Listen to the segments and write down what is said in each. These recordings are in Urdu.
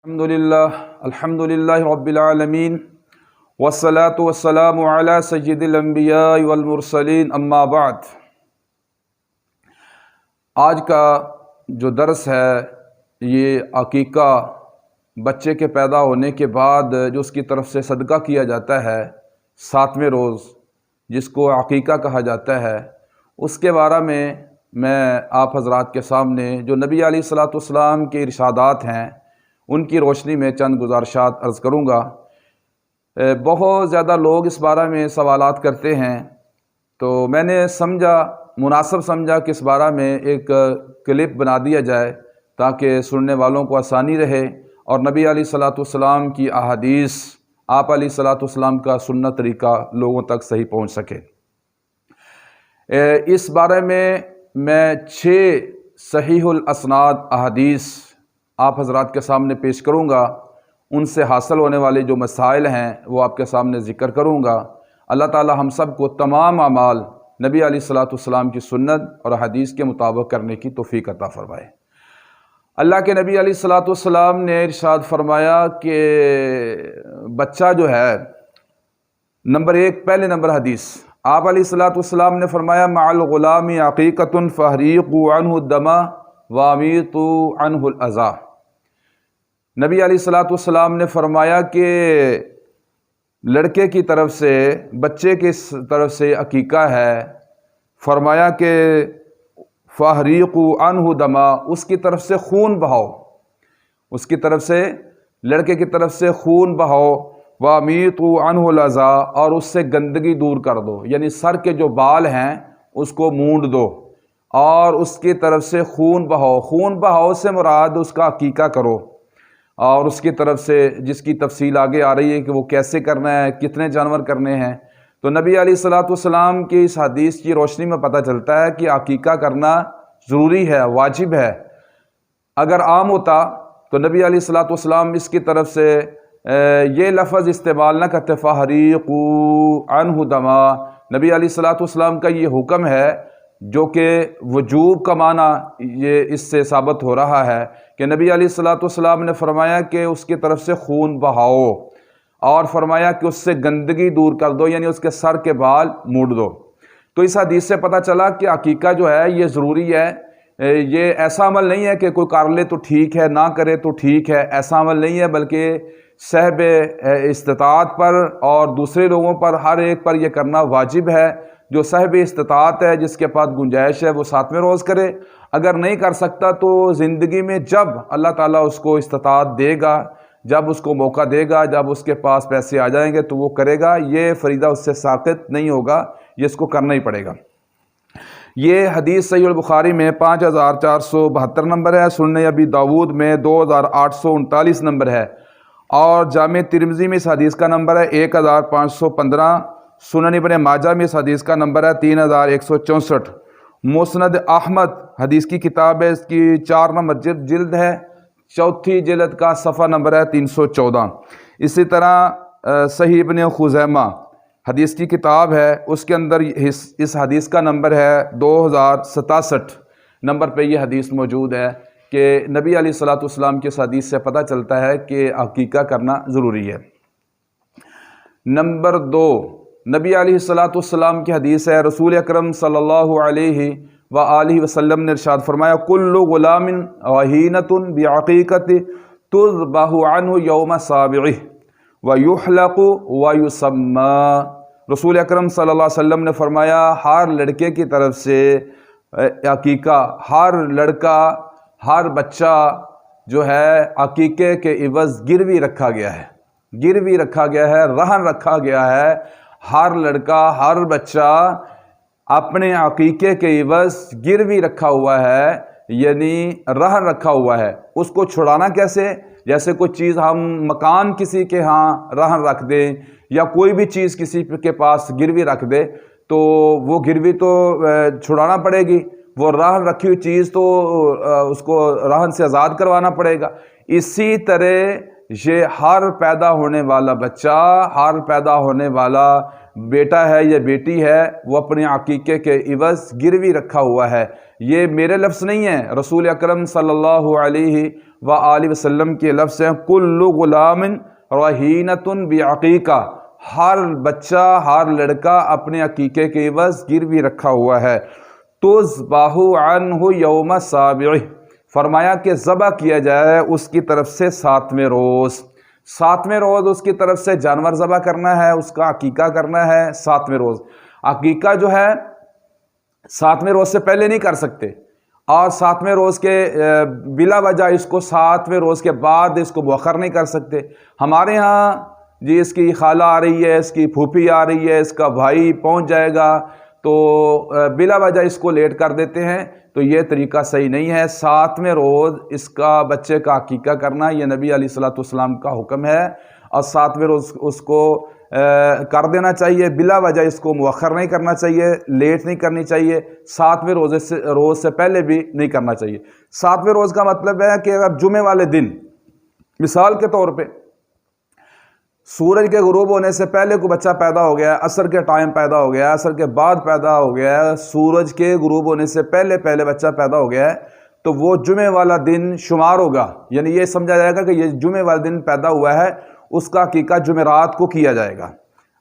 الحمدللہ رب العالمین والصلاة والسلام علی سید الانبیاء والمرسلین اما بعد۔ آج کا جو درس ہے یہ عقیقہ، بچے کے پیدا ہونے کے بعد جو اس کی طرف سے صدقہ کیا جاتا ہے 7ویں روز، جس کو عقیقہ کہا جاتا ہے، اس کے بارے میں آپ حضرات کے سامنے جو نبی علیہ الصلوۃ والسلام کے ارشادات ہیں ان کی روشنی میں چند گزارشات عرض کروں گا۔ بہت زیادہ لوگ اس بارے میں سوالات کرتے ہیں، تو میں نے مناسب سمجھا کہ اس بارے میں ایک کلپ بنا دیا جائے تاکہ سننے والوں کو آسانی رہے اور نبی علیہ الصلوۃ والسلام کی احادیث، آپ علیہ الصلوۃ والسلام کا سنت طریقہ لوگوں تک صحیح پہنچ سکے۔ اس بارے میں 6 صحیح الاسناد احادیث آپ حضرات کے سامنے پیش کروں گا۔ ان سے حاصل ہونے والے جو مسائل ہیں وہ آپ کے سامنے ذکر کروں گا۔ اللہ تعالی ہم سب کو تمام اعمال نبی علیہ الصلوۃ والسلام کی سنت اور حدیث کے مطابق کرنے کی توفیق عطا فرمائے۔ اللہ کے نبی علیہ الصلوۃ والسلام نے ارشاد فرمایا کہ بچہ جو ہے، پہلے نمبر حدیث، آپ علیہ الصلوۃ والسلام نے فرمایا مع الغلام عقیقۃ فاحریقوا عنہ الدم وامیطوا عنہ الاذی۔ نبی علیہ الصلوۃ والسلام نے فرمایا کہ لڑکے کی طرف سے، بچے کی طرف سے عقیقہ ہے، فرمایا کہ فاحریقوا عنہ الدم، اس کی طرف سے خون بہاؤ، اس کی طرف سے، لڑکے کی طرف سے خون بہاؤ، وامیطوا عنہ الاذی، اور اس سے گندگی دور کر دو، یعنی سر کے جو بال ہیں اس کو مونڈ دو اور اس کی طرف سے خون بہاؤ۔ خون بہاؤ سے مراد اس کا عقیقہ کرو، اور اس کی طرف سے جس کی تفصیل آگے آ رہی ہے کہ وہ کیسے کرنا ہے، کتنے جانور کرنے ہیں۔ تو نبی علیہ الصلوۃ والسلام کی اس حدیث کی روشنی میں پتہ چلتا ہے کہ عقیقہ کرنا ضروری ہے، واجب ہے۔ اگر عام ہوتا تو نبی علیہ الصلوۃ والسلام اس کی طرف سے یہ لفظ استعمال نہ کرتے، فاحریقوا عنہ الدم۔ نبی علیہ الصلوۃ والسلام کا یہ حکم ہے جو کہ وجوب کا معنی یہ اس سے ثابت ہو رہا ہے کہ نبی علیہ الصلوۃ والسلام نے فرمایا کہ اس کی طرف سے خون بہاؤ، اور فرمایا کہ اس سے گندگی دور کر دو، یعنی اس کے سر کے بال مونڈ دو۔ تو اس حدیث سے پتہ چلا کہ عقیقہ جو ہے یہ ضروری ہے۔ یہ ایسا عمل نہیں ہے کہ کوئی کر لے تو ٹھیک ہے، نہ کرے تو ٹھیک ہے، ایسا عمل نہیں ہے، بلکہ صاحب استطاعت پر اور دوسرے لوگوں پر، ہر ایک پر یہ کرنا واجب ہے۔ جو صاحب استطاعت ہے، جس کے پاس گنجائش ہے، وہ 7ویں روز کرے۔ اگر نہیں کر سکتا تو زندگی میں جب اللہ تعالیٰ اس کو استطاعت دے گا، جب اس کو موقع دے گا، جب اس کے پاس پیسے آ جائیں گے تو وہ کرے گا۔ یہ فریضہ اس سے ساقط نہیں ہوگا، یہ اس کو کرنا ہی پڑے گا۔ یہ حدیث صحیح البخاری میں 5472 نمبر ہے، سنن ابی داود میں 2839 نمبر ہے، اور جامع ترمذی میں اس حدیث کا نمبر ہے 1515، سنن ابن ماجہ میں اس حدیث کا نمبر ہے 3164، مسند احمد حدیث کی کتاب ہے، اس کی 4 نمبر جلد ہے، 4تھی جلد کا صفحہ نمبر ہے 314۔ اسی طرح صحیح ابن خزیمہ حدیث کی کتاب ہے، اس کے اندر اس حدیث کا نمبر ہے 2067 نمبر پہ یہ حدیث موجود ہے کہ نبی علیہ الصلوۃ والسلام کی اس حدیث سے پتہ چلتا ہے کہ عقیقہ کرنا ضروری ہے۔ نمبر 2، نبی علیہ الصلوۃ والسلام کی حدیث ہے، رسول اکرم صلی اللہ علیہ وآلہ وسلم نے ارشاد فرمایا کل غلام رہینۃ بعقیقۃ تذبح عنہ یوم سابعہ ویحلق ویسمى۔ رسول اکرم صلی اللہ علیہ وسلم نے فرمایا ہر لڑکے کی طرف سے عقیقہ، ہر لڑکا، ہر بچہ جو ہے عقیقے کے عوض گروی رکھا گیا ہے، گروی رکھا گیا ہے، رہن رکھا گیا ہے۔ ہر لڑکا، ہر بچہ اپنے عقیقے کے عوض گروی رکھا ہوا ہے، یعنی رہن رکھا ہوا ہے۔ اس کو چھڑانا کیسے؟ جیسے کوئی چیز، ہم مکان کسی کے ہاں رہن رکھ دیں یا کوئی بھی چیز کسی کے پاس گروی رکھ دے تو وہ گروی تو چھڑانا پڑے گی، وہ رہن رکھی ہوئی چیز تو اس کو رہن سے آزاد کروانا پڑے گا۔ اسی طرح یہ ہر پیدا ہونے والا بچہ، ہر پیدا ہونے والا بیٹا ہے یا بیٹی ہے وہ اپنے عقیقے کے عوض گروی رکھا ہوا ہے. یہ میرے لفظ نہیں ہیں، رسول اکرم صلی اللہ علیہ وآلہ وسلم کے لفظ ہیں. کل غلام رہینۃ بعقیقہ، ہر بچہ ہر لڑکا اپنے عقیقے کے عوض گروی رکھا ہوا ہے. تذبح عنہ یوم سابع، فرمایا کہ ذبح کیا جائے اس کی طرف سے 7ویں روز. 7ویں روز اس کی طرف سے جانور ذبح کرنا ہے، اس کا عقیقہ کرنا ہے 7ویں روز. عقیقہ جو ہے 7ویں روز سے پہلے نہیں کر سکتے، اور 7ویں روز کے بلا وجہ اس کو 7ویں روز کے بعد اس کو مؤخر نہیں کر سکتے. ہمارے ہاں جی اس کی خالہ آ رہی ہے، اس کی پھوپھی آ رہی ہے، اس کا بھائی پہنچ جائے گا تو بلا وجہ اس کو لیٹ کر دیتے ہیں. تو یہ طریقہ صحیح نہیں ہے. 7ویں روز اس کا بچے کا عقیقہ کرنا یہ نبی علیہ الصلوۃ والسلام کا حکم ہے، اور 7ویں روز اس کو کر دینا چاہیے. بلا وجہ اس کو مؤخر نہیں کرنا چاہیے، لیٹ نہیں کرنی چاہیے. 7ویں روز سے پہلے بھی نہیں کرنا چاہیے. 7ویں روز کا مطلب ہے کہ اگر جمعے والے دن مثال کے طور پہ سورج کے غروب ہونے سے پہلے کوئی بچہ پیدا ہو گیا، عصر کے ٹائم پیدا ہو گیا، عصر کے بعد پیدا ہو گیا، سورج کے غروب ہونے سے پہلے بچہ پیدا ہو گیا ہے، تو وہ جمعے والا دن شمار ہوگا. یعنی یہ سمجھا جائے گا کہ یہ جمعے والا دن پیدا ہوا ہے، اس کا عقیقہ جمعرات کو کیا جائے گا.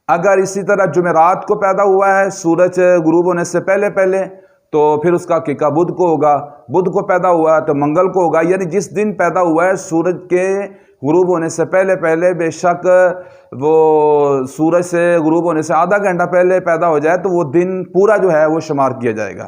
اگر اسی طرح جمعرات کو پیدا ہوا ہے سورج غروب ہونے سے پہلے تو پھر اس کا عقیقہ بدھ کو ہوگا. بدھ کو پیدا ہوا ہے تو منگل کو ہوگا. یعنی جس دن پیدا ہوا ہے سورج کے غروب ہونے سے پہلے بے شک وہ سورج سے غروب ہونے سے آدھا گھنٹہ پہلے پیدا ہو جائے تو وہ دن پورا جو ہے وہ شمار کیا جائے گا.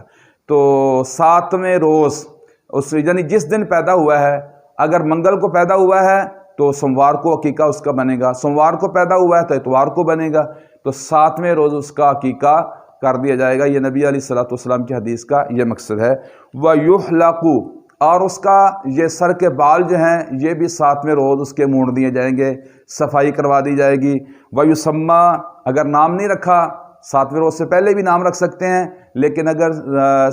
تو 7ویں روز اس یعنی جس دن پیدا ہوا ہے، اگر منگل کو پیدا ہوا ہے تو سوموار کو عقیقہ اس کا بنے گا، سوموار کو پیدا ہوا ہے تو اتوار کو بنے گا. تو 7ویں روز اس کا عقیقہ کر دیا جائے گا. یہ نبی علیہ الصلوۃ والسلام کی حدیث کا یہ مقصد ہے. وَيُحْلَقُ، اور اس کا یہ سر کے بال جو ہیں یہ بھی 7ویں روز اس کے مونڈ دیے جائیں گے، صفائی کروا دی جائے گی. وَيُسَمَّى، اگر نام نہیں رکھا 7ویں روز سے پہلے بھی نام رکھ سکتے ہیں، لیکن اگر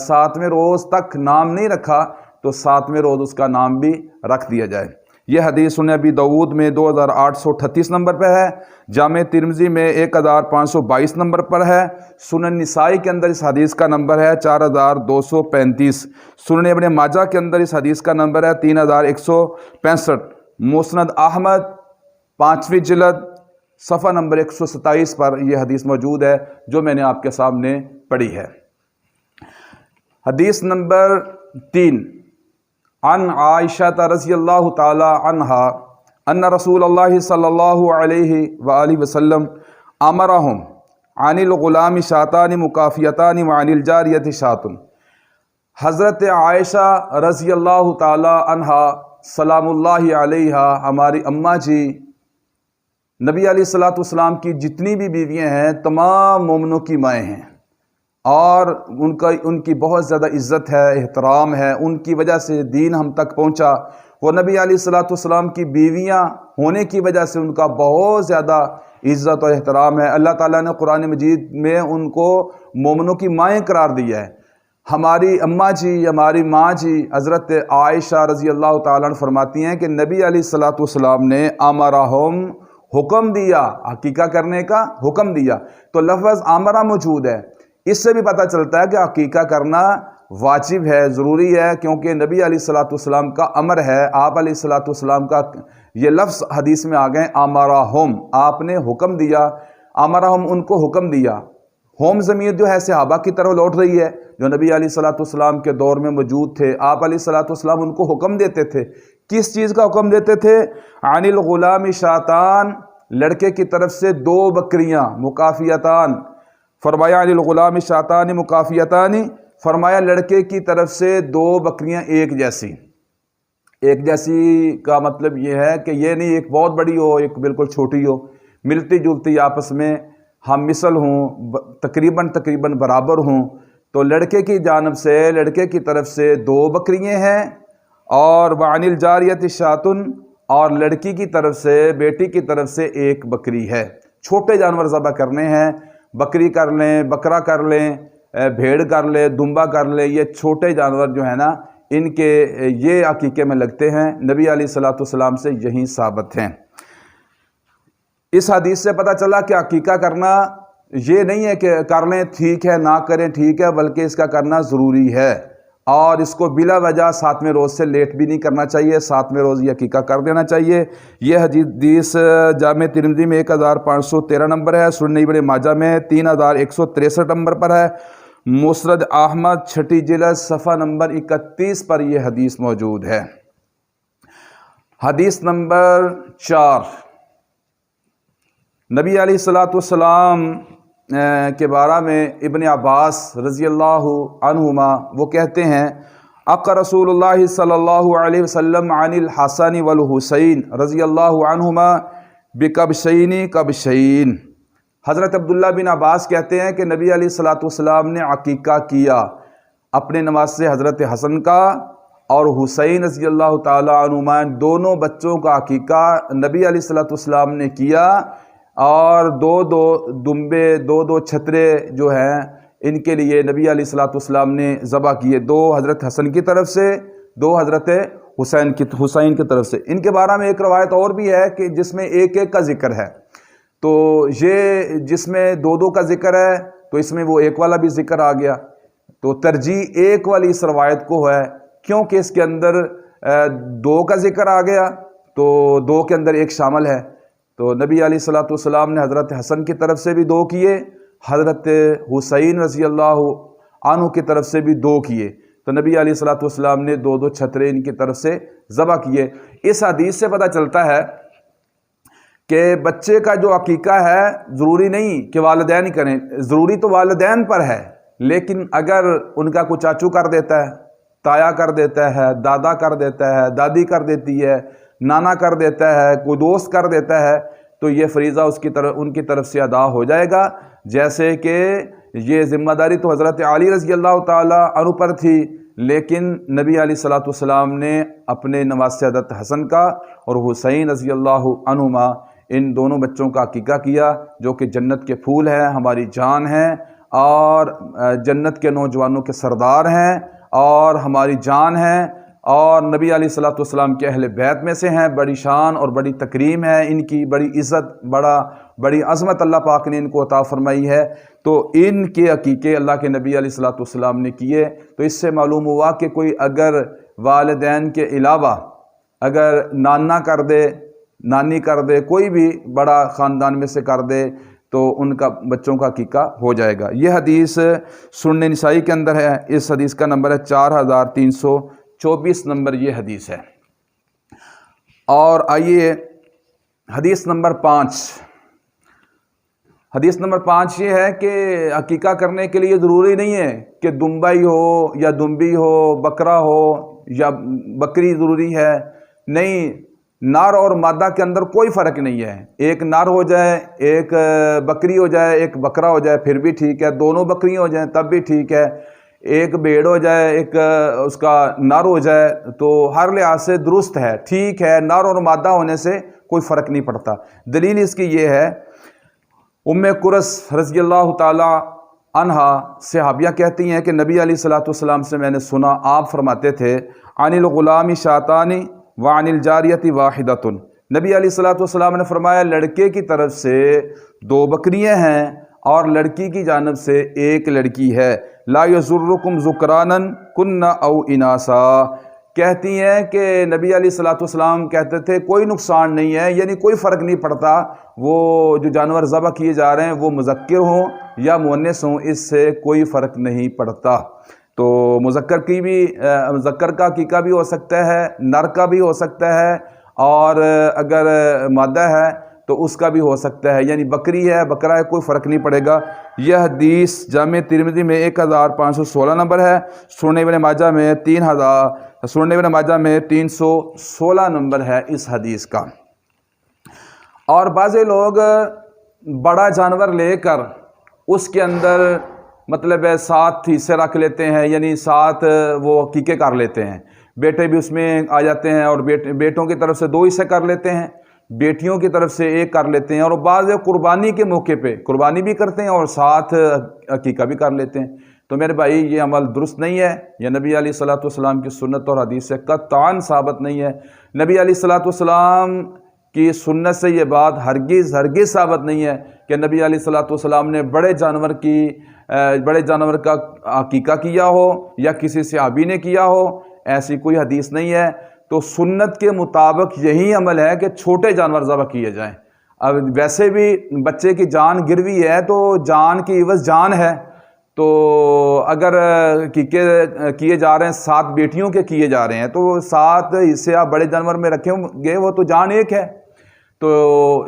7ویں روز تک نام نہیں رکھا تو 7ویں روز اس کا نام بھی رکھ دیا جائے. یہ حدیث سنن ابی داؤد میں 2838 نمبر پہ ہے، جامع ترمذی میں 1522 نمبر پر ہے، سنن نسائی کے اندر اس حدیث کا نمبر ہے 4235، سنن ابن ماجہ کے اندر اس حدیث کا نمبر ہے 3165، مسند احمد 5ویں جلد صفحہ نمبر 127 پر یہ حدیث موجود ہے جو میں نے آپ کے سامنے پڑھی ہے. حدیث نمبر 3، عن عائشہ رضی اللہ تعالی عنہا ان رسول اللہ صلی اللہ علیہ وآلہ وسلم امرہم عن الغلام شاتان مکافیتان وعن الجاریت شاتن. حضرت عائشہ رضی اللہ تعالی عنہا سلام اللہ علیہا، ہماری اماں جی، نبی علیہ الصلوۃ والسلام کی جتنی بھی بیویاں ہیں تمام مومنوں کی مائیں ہیں، اور ان کی بہت زیادہ عزت ہے، احترام ہے. ان کی وجہ سے دین ہم تک پہنچا. وہ نبی علیہ الصلوۃ والسلام کی بیویاں ہونے کی وجہ سے ان کا بہت زیادہ عزت اور احترام ہے. اللہ تعالیٰ نے قرآن مجید میں ان کو مومنوں کی مائیں قرار دیا ہے. ہماری اماں جی، ہماری ماں جی حضرت عائشہ رضی اللہ تعالیٰ عنہ فرماتی ہیں کہ نبی علیہ الصلوۃ والسلام نے امرہم، حکم دیا، عقیقہ کرنے کا حکم دیا. تو لفظ امرہ موجود ہے. اس سے بھی پتہ چلتا ہے کہ عقیقہ کرنا واجب ہے، ضروری ہے، کیونکہ نبی علیہ الصلوۃ والسلام کا امر ہے. آپ علیہ الصلوۃ والسلام کا یہ لفظ حدیث میں آ گئے امرہم، آپ نے حکم دیا. امرہم، ان کو حکم دیا. ہوم ضمیر جو ہے صحابہ کی طرف لوٹ رہی ہے جو نبی علیہ الصلوۃ والسلام کے دور میں موجود تھے. آپ علیہ الصلوۃ والسلام ان کو حکم دیتے تھے. کس چیز کا حکم دیتے تھے؟ عن الغلام شاتان، لڑکے کی طرف سے 2 بکریاں، مکافیتان. فرمایا عن الغلام شاتان مکافیتان، فرمایا لڑکے کی طرف سے 2 بکریاں ایک جیسی. ایک جیسی کا مطلب یہ ہے کہ یہ نہیں ایک بہت بڑی ہو ایک بالکل چھوٹی ہو، ملتی جلتی آپس میں ہم مثل ہوں، تقریباً برابر ہوں. تو لڑکے کی جانب سے، لڑکے کی طرف سے 2 بکریاں ہیں. اور وعن الجاریت شاتن، اور لڑکی کی طرف سے، بیٹی کی طرف سے 1 بکری ہے. چھوٹے جانور ذبح کرنے ہیں، بکری کر لیں، بکرا کر لیں، بھیڑ کر لیں، دمبا کر لیں. یہ چھوٹے جانور جو ہیں نا ان کے یہ عقیقے میں لگتے ہیں. نبی علیہ الصلوۃ والسلام سے یہی ثابت ہیں. اس حدیث سے پتہ چلا کہ عقیقہ کرنا یہ نہیں ہے کہ کر لیں ٹھیک ہے، نہ کریں ٹھیک ہے، بلکہ اس کا کرنا ضروری ہے، اور اس کو بلا وجہ 7ویں روز سے لیٹ بھی نہیں کرنا چاہیے، 7ویں روز یہ عقیقہ کر دینا چاہیے۔ یہ حدیث جامع ترمذی میں 1513 نمبر ہے، سنن ابن ماجہ میں 3163 نمبر پر ہے، مسند احمد چھٹی جلد صفحہ نمبر 31 پر یہ حدیث موجود ہے۔ حدیث نمبر 4، نبی علیہ السلام کے بارے میں ابن عباس رضی اللہ عنہما وہ کہتے ہیں، اقر رسول اللہ صلی اللہ علیہ وسلم عن الحسن والحسین رضی اللہ عنہما بکبشین کبشین۔ حضرت عبداللہ بن عباس کہتے ہیں کہ نبی علیہ السلام نے عقیقہ کیا اپنے نواسے حضرت حسن کا اور حسین رضی اللہ تعالی عنہما، دونوں بچوں کا عقیقہ نبی علیہ السلام نے کیا، اور دو دمبے، دو چھترے جو ہیں ان کے لیے نبی علیہ السلام نے ذبح کیے، 2 حضرت حسن کی طرف سے، 2 حضرت حسین کی طرف سے۔ ان کے بارے میں ایک روایت اور بھی ہے کہ جس میں ایک کا ذکر ہے، تو یہ جس میں 2 کا ذکر ہے تو اس میں وہ ایک والا بھی ذکر آ گیا، تو ترجیح ایک والی اس روایت کو ہے، کیونکہ اس کے اندر 2 کا ذکر آ گیا تو 2 کے اندر ایک شامل ہے، تو نبی علیہ السلام نے حضرت حسن کی طرف سے بھی 2 کیے، حضرت حسین رضی اللہ عنہ کی طرف سے بھی 2 کیے، تو نبی علیہ السلام نے 2 چھترے ان کی طرف سے ذبح کیے۔ اس حدیث سے پتہ چلتا ہے کہ بچے کا جو عقیقہ ہے ضروری نہیں کہ والدین ہی کریں، ضروری تو والدین پر ہے، لیکن اگر ان کا کوئی چاچو کر دیتا ہے، تایا کر دیتا ہے، دادا کر دیتا ہے، دادی کر دیتی ہے، نانا کر دیتا ہے، کوئی دوست کر دیتا ہے، تو یہ فریضہ ان کی طرف سے ادا ہو جائے گا۔ جیسے کہ یہ ذمہ داری تو حضرت علی رضی اللہ تعالی عنہ پر تھی، لیکن نبی علیہ السلام نے اپنے نواسے حضرت حسن کا اور حسین رضی اللہ عنہما، ان دونوں بچوں کا عقیقہ کیا، جو کہ جنت کے پھول ہیں، ہماری جان ہیں، اور جنت کے نوجوانوں کے سردار ہیں، اور ہماری جان ہیں، اور نبی علیہ السلام کے اہل بیت میں سے ہیں، بڑی شان اور بڑی تکریم ہے ان کی، بڑی عزت، بڑی عظمت اللہ پاک نے ان کو عطا فرمائی ہے، تو ان کے عقیقے اللہ کے نبی علیہ السلام نے کیے۔ تو اس سے معلوم ہوا کہ کوئی اگر والدین کے علاوہ اگر نانا کر دے، نانی کر دے، کوئی بھی بڑا خاندان میں سے کر دے، تو ان کا بچوں کا عقیقہ ہو جائے گا۔ یہ حدیث سنن نسائی کے اندر ہے، اس حدیث کا نمبر ہے 4324 نمبر یہ حدیث ہے۔ اور آئیے حدیث نمبر 5۔ حدیث نمبر 5 یہ ہے کہ عقیقہ کرنے کے لیے ضروری نہیں ہے کہ دمبا ہی ہو یا دمبی ہو، بکرا ہو یا بکری ضروری ہے، نہیں، نر اور مادہ کے اندر کوئی فرق نہیں ہے، ایک نر ہو جائے، ایک بکری ہو جائے، ایک بکرا ہو جائے پھر بھی ٹھیک ہے، دونوں بکریاں ہو جائیں تب بھی ٹھیک ہے، ایک بھیڑ ہو جائے، ایک اس کا نر ہو جائے، تو ہر لحاظ سے درست ہے، ٹھیک ہے، نر اور مادہ ہونے سے کوئی فرق نہیں پڑتا۔ دلیل اس کی یہ ہے، ام قرظ رضی اللہ تعالی عنہا صحابیہ کہتی ہیں کہ نبی علیہ السلام سے میں نے سنا، آپ فرماتے تھے، عن الغلام شاتان وعن الجاریۃ واحدۃ، نبی علیہ السلام نے فرمایا لڑکے کی طرف سے 2 بکریاں ہیں اور لڑکی کی جانب سے 1 لڑکی ہے، لا یضرکم ذکرانا کن او اناسا، کہتی ہیں کہ نبی علیہ السلام کہتے تھے کوئی نقصان نہیں ہے، یعنی کوئی فرق نہیں پڑتا وہ جو جانور ذبح کیے جا رہے ہیں وہ مذکر ہوں یا مؤنث ہوں، اس سے کوئی فرق نہیں پڑتا۔ تو مذکر کا عقیقہ بھی ہو سکتا ہے، نر کا بھی ہو سکتا ہے، اور اگر مادہ ہے تو اس کا بھی ہو سکتا ہے، یعنی بکری ہے، بکرا ہے، کوئی فرق نہیں پڑے گا۔ یہ حدیث جامع ترمذی میں 1516 نمبر ہے، سنن ابن ماجہ میں 316 نمبر ہے اس حدیث کا۔ اور بعض لوگ بڑا جانور لے کر اس کے اندر مطلب 7 حصے رکھ لیتے ہیں، یعنی 7 وہ عقیقے کر لیتے ہیں، بیٹے بھی اس میں آ جاتے ہیں، اور بیٹوں کی طرف سے 2 حصے کر لیتے ہیں، بیٹیوں کی طرف سے 1 کر لیتے ہیں، اور بعض قربانی کے موقع پہ قربانی بھی کرتے ہیں اور ساتھ عقیقہ بھی کر لیتے ہیں۔ تو میرے بھائی یہ عمل درست نہیں ہے، یہ نبی علیہ السلام کی سنت اور حدیث سے قطعاً ثابت نہیں ہے۔ نبی علیہ السلام کی سنت سے یہ بات ہرگز ثابت نہیں ہے کہ نبی علیہ الصلوۃ والسلام نے بڑے جانور کا عقیقہ کیا ہو یا کسی صحابی نے کیا ہو، ایسی کوئی حدیث نہیں ہے۔ تو سنت کے مطابق یہی عمل ہے کہ چھوٹے جانور ذبح کیے جائیں۔ اب ویسے بھی بچے کی جان گروی ہے تو جان کی عوض جان ہے، تو اگر کیے جا رہے ہیں 7 بیٹیوں کے کیے جا رہے ہیں تو 7 حصے آپ بڑے جانور میں رکھیں گے، وہ تو جان ایک ہے۔ تو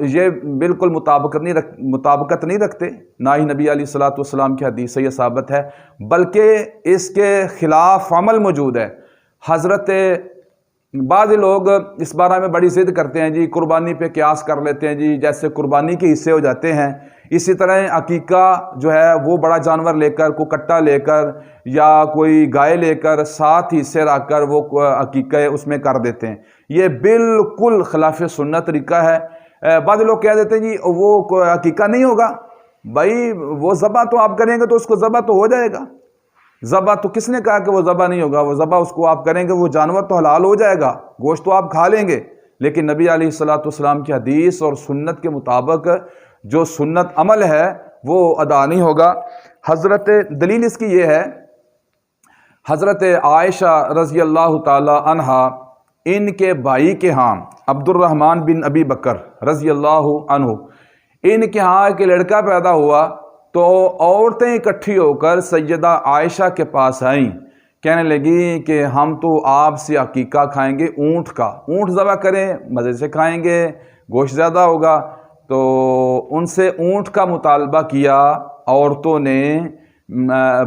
یہ بالکل مطابقت نہیں رکھتے، نہ ہی نبی علیہ الصلوۃ والسلام کی حدیث سے یہ ثابت ہے، بلکہ اس کے خلاف عمل موجود ہے۔ بعض لوگ اس بارے میں بڑی ضد کرتے ہیں جی، قربانی پہ قیاس کر لیتے ہیں جی، جیسے قربانی کے حصے ہو جاتے ہیں، اسی طرح عقیقہ جو ہے وہ بڑا جانور لے کر، کوئی کٹا لے کر یا کوئی گائے لے کر 7 حصے رکھ کر وہ عقیقہ اس میں کر دیتے ہیں۔ یہ بالکل خلاف سنت طریقہ ہے۔ بعض لوگ کہہ دیتے ہیں جی وہ عقیقہ نہیں ہوگا، بھائی وہ ذبح تو آپ کریں گے تو اس کو ذبح تو ہو جائے گا۔ ذبح تو کس نے کہا کہ وہ ذبح نہیں ہوگا؟ وہ ذبح اس کو آپ کریں گے، وہ جانور تو حلال ہو جائے گا، گوشت تو آپ کھا لیں گے، لیکن نبی علیہ الصلوۃ والسلام کی حدیث اور سنت کے مطابق جو سنت عمل ہے وہ ادا نہیں ہوگا۔ دلیل اس کی یہ ہے، حضرت عائشہ رضی اللہ تعالی عنہا ان کے بھائی کے ہاں عبد الرحمن بن ابی بکر رضی اللہ عنہ، ان کے ہاں ایک لڑکا پیدا ہوا تو عورتیں اکٹھی ہو کر سیدہ عائشہ کے پاس آئیں، کہنے لگی کہ ہم تو آپ سے عقیقہ کھائیں گے اونٹ کا، اونٹ ذبح کریں، مزے سے کھائیں گے، گوشت زیادہ ہوگا۔ تو ان سے اونٹ کا مطالبہ کیا عورتوں نے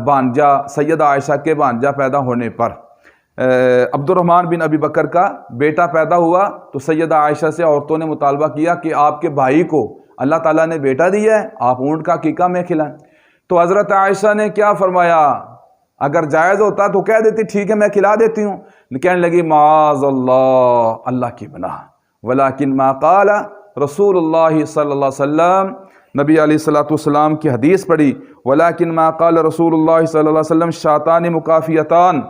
بھانجا، سیدہ عائشہ کے بھانجا پیدا ہونے پر عبد الرحمن بن ابی بکر کا بیٹا پیدا ہوا تو سیدہ عائشہ سے عورتوں نے مطالبہ کیا کہ آپ کے بھائی کو اللہ تعالیٰ نے بیٹا دیا ہے، آپ اونٹ کا عقیقہ میں کھلائیں۔ تو حضرت عائشہ نے کیا فرمایا، اگر جائز ہوتا تو کہہ دیتی ٹھیک ہے میں کھلا دیتی ہوں، کہنے لگی معاذ اللہ کی پناہ، ولیکن ما قال رسول اللہ صلی اللہ علیہ وسلم، نبی علیہ الصلوۃ والسلام کی حدیث پڑھی، ولیکن ما قال رسول اللہ صلی اللہ علیہ وسلم شاتان مکافیتان،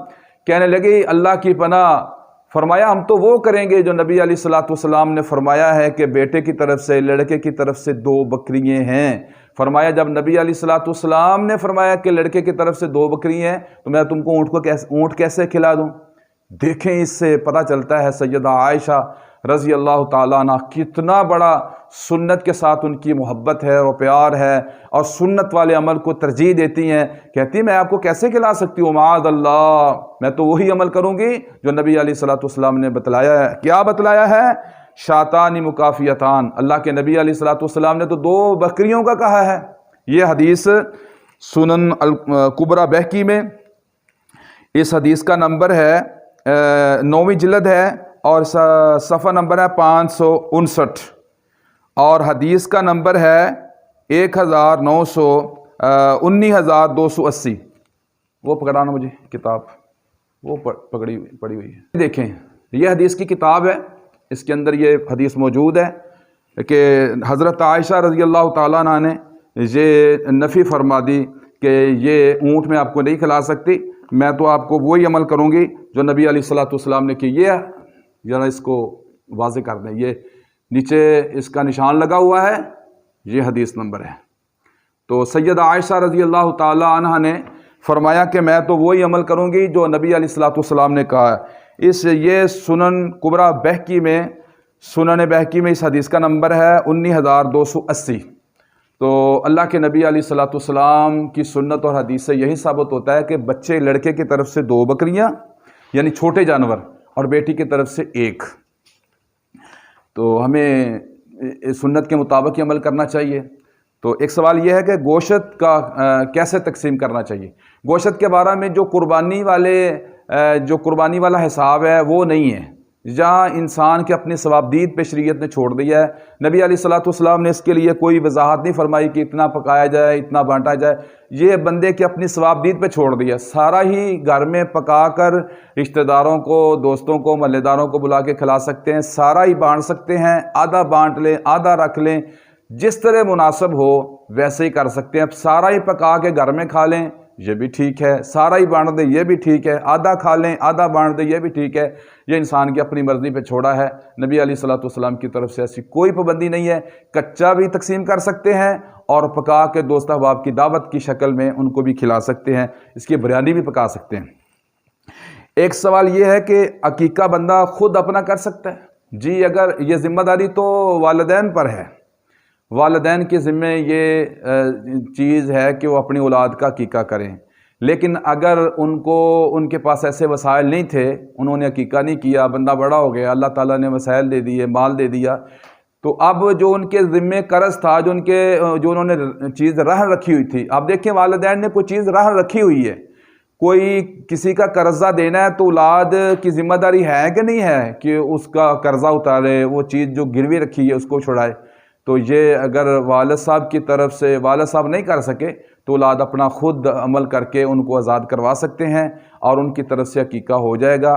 کہنے لگی اللہ کی پناہ، فرمایا ہم تو وہ کریں گے جو نبی علیہ الصلوۃ والسلام نے فرمایا ہے کہ بیٹے کی طرف سے، لڑکے کی طرف سے 2 بکریاں ہیں۔ فرمایا جب نبی علیہ الصلوۃ والسلام نے فرمایا کہ لڑکے کی طرف سے 2 بکریاں ہیں تو میں تم کو اونٹ کیسے کھلا دوں؟ دیکھیں اس سے پتہ چلتا ہے سیدہ عائشہ رضی اللہ تعالیٰ عنہ کتنا بڑا سنت کے ساتھ ان کی محبت ہے اور پیار ہے، اور سنت والے عمل کو ترجیح دیتی ہیں، کہتی میں آپ کو کیسے کھلا سکتی ہوں، معاذ اللہ، میں تو وہی عمل کروں گی جو نبی علیہ الصلوۃ والسلام نے بتلایا ہے۔ کیا بتلایا ہے؟ شاتان مکافیتان، اللہ کے نبی علیہ الصلوۃ والسلام نے تو 2 بکریوں کا کہا ہے۔ یہ حدیث سنن الکبریٰ بہقی میں، اس حدیث کا نمبر ہے 9ویں جلد ہے اور صفحہ نمبر ہے 559، اور حدیث کا نمبر ہے 19,280۔ وہ پکڑانا مجھے کتاب، وہ پڑھی ہوئی ہے، دیکھیں یہ حدیث کی کتاب ہے، اس کے اندر یہ حدیث موجود ہے کہ حضرت عائشہ رضی اللہ تعالیٰ عنہ نے یہ نفی فرما دی کہ یہ اونٹ میں آپ کو نہیں کھلا سکتی، میں تو آپ کو وہی عمل کروں گی جو نبی علیہ الصلوۃ والسلام نے کی۔ یہ ذرا اس کو واضح کر دیں، یہ نیچے اس کا نشان لگا ہوا ہے، یہ حدیث نمبر ہے۔ تو سیدہ عائشہ رضی اللہ تعالی عنہ نے فرمایا کہ میں تو وہی عمل کروں گی جو نبی علیہ الصلوۃ والسلام نے کہا ہے۔ یہ سنن کبریٰ بہقی میں، سنن بہقی میں اس حدیث کا نمبر ہے 19,280۔ تو اللہ کے نبی علیہ الصلوۃ والسلام کی سنت اور حدیث سے یہی ثابت ہوتا ہے کہ بچے لڑکے کی طرف سے 2 بکریاں یعنی چھوٹے جانور، اور بیٹی کی طرف سے 1۔ تو ہمیں سنت کے مطابق ہی عمل کرنا چاہیے۔ تو ایک سوال یہ ہے کہ گوشت کا کیسے تقسیم کرنا چاہیے؟ گوشت کے بارے میں جو قربانی والا حساب ہے وہ نہیں ہے، جہاں انسان کے اپنے ثوابدید پہ شریعت نے چھوڑ دیا ہے۔ نبی علیہ الصلوۃ والسلام نے اس کے لیے کوئی وضاحت نہیں فرمائی کہ اتنا پکایا جائے، اتنا بانٹا جائے، یہ بندے کے اپنی ثوابدید پہ چھوڑ دیا۔ سارا ہی گھر میں پکا کر رشتہ داروں کو، دوستوں کو، محلے داروں کو بلا کے کھلا سکتے ہیں، سارا ہی بانٹ سکتے ہیں، آدھا بانٹ لیں، آدھا رکھ لیں، جس طرح مناسب ہو ویسے ہی کر سکتے ہیں۔ سارا ہی پکا کے گھر میں کھا لیں یہ بھی ٹھیک ہے، سارا ہی بانٹ دے یہ بھی ٹھیک ہے، آدھا کھا لیں آدھا بانٹ دے یہ بھی ٹھیک ہے، یہ انسان کی اپنی مرضی پہ چھوڑا ہے۔ نبی علیہ الصلوۃ والسلام کی طرف سے ایسی کوئی پابندی نہیں ہے، کچا بھی تقسیم کر سکتے ہیں اور پکا کے دوست احباب کی دعوت کی شکل میں ان کو بھی کھلا سکتے ہیں، اس کی بریانی بھی پکا سکتے ہیں۔ ایک سوال یہ ہے کہ عقیقہ بندہ خود اپنا کر سکتا ہے؟ جی، اگر یہ ذمہ داری تو والدین پر ہے، والدین کے ذمہ یہ چیز ہے کہ وہ اپنی اولاد کا عقیقہ کریں، لیکن اگر ان کے پاس ایسے وسائل نہیں تھے، انہوں نے عقیقہ نہیں کیا، بندہ بڑا ہو گیا، اللہ تعالیٰ نے وسائل دے دیے، مال دے دیا، تو اب جو ان کے ذمہ قرض تھا، جو انہوں نے چیز رہن رکھی ہوئی تھی، آپ دیکھیں والدین نے کوئی چیز رہن رکھی ہوئی ہے، کوئی کسی کا قرضہ دینا ہے تو اولاد کی ذمہ داری ہے کہ نہیں ہے کہ اس کا قرضہ اتارے، وہ چیز جو گروی رکھی ہے اس کو چھڑائے۔ تو یہ اگر والد صاحب کی طرف سے والد صاحب نہیں کر سکے تو اولاد اپنا خود عمل کر کے ان کو آزاد کروا سکتے ہیں اور ان کی طرف سے عقیقہ ہو جائے گا،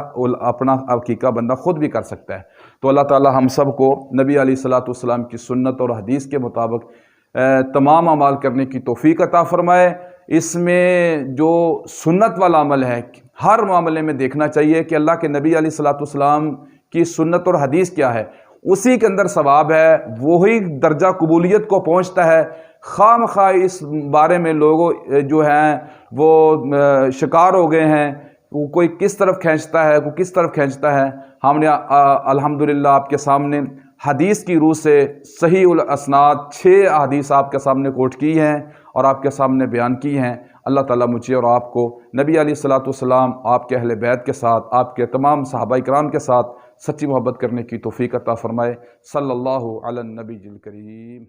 اپنا عقیقہ بندہ خود بھی کر سکتا ہے۔ تو اللہ تعالی ہم سب کو نبی علیہ الصلوۃ والسلام کی سنت اور حدیث کے مطابق تمام اعمال کرنے کی توفیق عطا فرمائے۔ اس میں جو سنت والا عمل ہے، ہر معاملے میں دیکھنا چاہیے کہ اللہ کے نبی علیہ الصلوۃ والسلام کی سنت اور حدیث کیا ہے، اسی کے اندر ثواب ہے، وہی درجہ قبولیت کو پہنچتا ہے۔ خواہ مخواہ اس بارے میں لوگ جو ہیں وہ شکار ہو گئے ہیں، کوئی کس طرف کھینچتا ہے، کوئی کس طرف کھینچتا ہے۔ ہم نے الحمدللہ آپ کے سامنے حدیث کی روح سے صحیح الاسناد 6 احادیث آپ کے سامنے کوٹ کی ہیں اور آپ کے سامنے بیان کی ہیں۔ اللہ تعالیٰ مجھے اور آپ کو نبی علیہ الصلوۃ والسلام، آپ کے اہل بیت کے ساتھ، آپ کے تمام صحابہ کرام کے ساتھ سچی محبت کرنے کی توفیق عطا فرمائے۔ صلی اللہ علی النبی الکریم۔